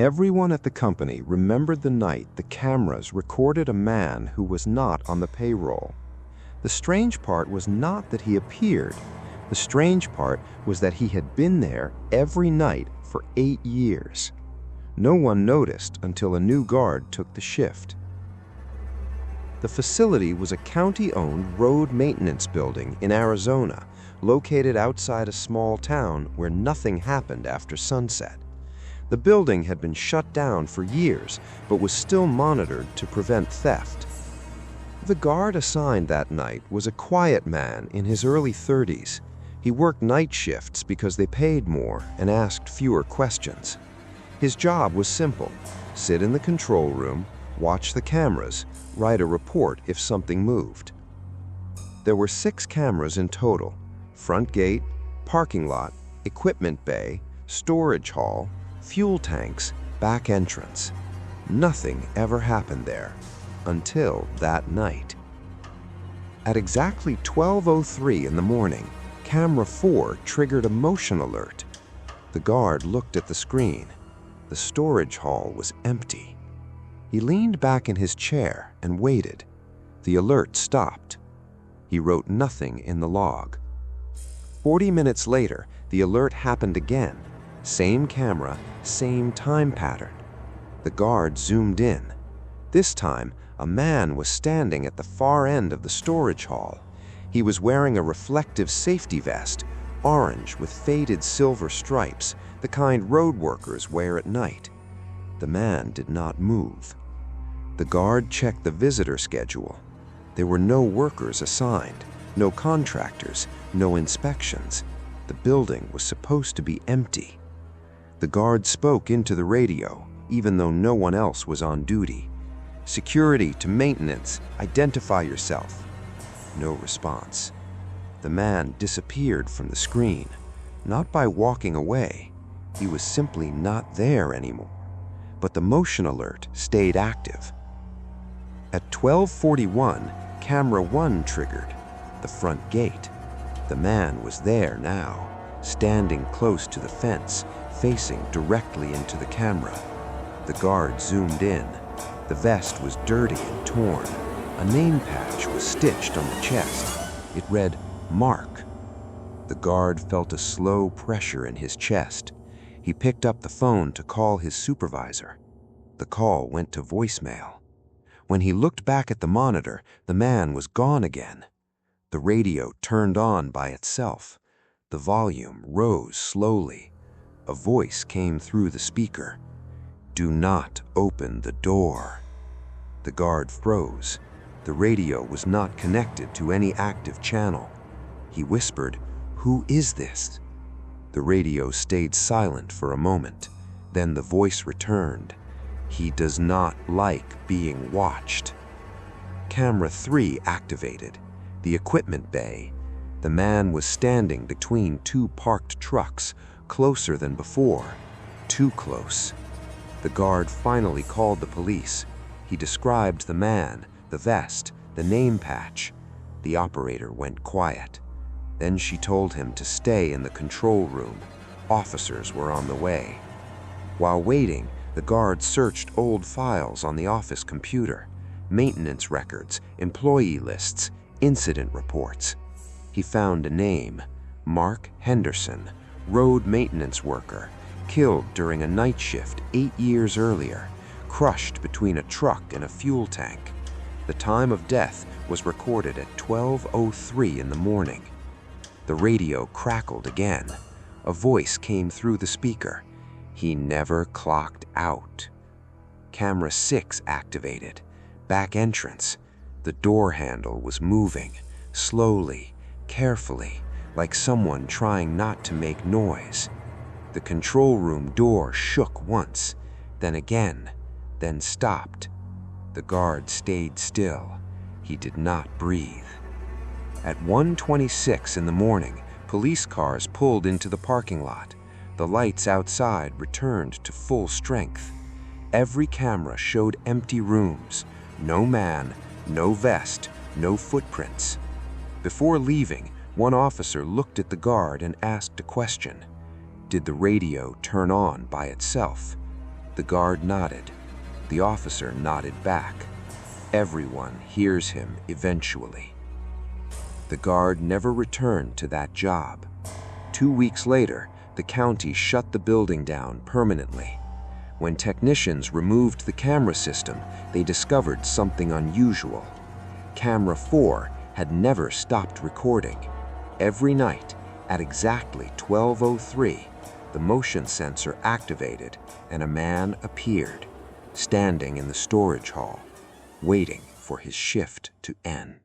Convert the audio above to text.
Everyone at the company remembered the night the cameras recorded a man who was not on the payroll. The strange part was not that he appeared. The strange part was that he had been there every night for 8 years. No one noticed until a new guard took the shift. The facility was a county-owned road maintenance building in Arizona, located outside a small town where nothing happened after sunset. The building had been shut down for years, but was still monitored to prevent theft. The guard assigned that night was a quiet man in his early 30s. He worked night shifts because they paid more and asked fewer questions. His job was simple: sit in the control room, watch the cameras, write a report if something moved. There were 6 cameras in total: front gate, parking lot, equipment bay, storage hall, fuel tanks, back entrance. Nothing ever happened there until that night. At exactly 12:03 in the morning, camera 4 triggered a motion alert. The guard looked at the screen. The storage hall was empty. He leaned back in his chair and waited. The alert stopped. He wrote nothing in the log. 40 minutes later, the alert happened again. Same camera, same time pattern. The guard zoomed in. This time, a man was standing at the far end of the storage hall. He was wearing a reflective safety vest, orange with faded silver stripes, the kind road workers wear at night. The man did not move. The guard checked the visitor schedule. There were no workers assigned, no contractors, no inspections. The building was supposed to be empty. The guard spoke into the radio, even though no one else was on duty. "Security to maintenance, identify yourself." No response. The man disappeared from the screen, not by walking away. He was simply not there anymore. But the motion alert stayed active. At 12:41, camera 1 triggered, the front gate. The man was there now, standing close to the fence, facing directly into the camera. The guard zoomed in. The vest was dirty and torn. A name patch was stitched on the chest. It read, "Mark." The guard felt a slow pressure in his chest. He picked up the phone to call his supervisor. The call went to voicemail. When he looked back at the monitor, the man was gone again. The radio turned on by itself. The volume rose slowly. A voice came through the speaker. "Do not open the door." The guard froze. The radio was not connected to any active channel. He whispered, "Who is this?" The radio stayed silent for a moment. Then the voice returned. "He does not like being watched." Camera 3 activated. The equipment bay. The man was standing between 2 parked trucks, closer than before. Too close. The guard finally called the police. He described the man, the vest, the name patch. The operator went quiet. Then she told him to stay in the control room. Officers were on the way. While waiting, the guard searched old files on the office computer, maintenance records, employee lists, incident reports. He found a name: Mark Henderson, road maintenance worker, killed during a night shift 8 years earlier, crushed between a truck and a fuel tank. The time of death was recorded at 12:03 in the morning. The radio crackled again. A voice came through the speaker. "He never clocked out." Camera 6 activated. Back entrance. The door handle was moving, slowly, carefully, like someone trying not to make noise. The control room door shook once, then again, then stopped. The guard stayed still. He did not breathe. At 1:26 in the morning, police cars pulled into the parking lot. The lights outside returned to full strength. Every camera showed empty rooms. No man, no vest, no footprints. Before leaving, one officer looked at the guard and asked a question. Did the radio turn on by itself? The guard nodded. The officer nodded back. Everyone hears him eventually. The guard never returned to that job. 2 weeks later, the county shut the building down permanently. When technicians removed the camera system, they discovered something unusual. Camera 4 had never stopped recording. Every night, at exactly 12:03, the motion sensor activated and a man appeared, standing in the storage hall, waiting for his shift to end.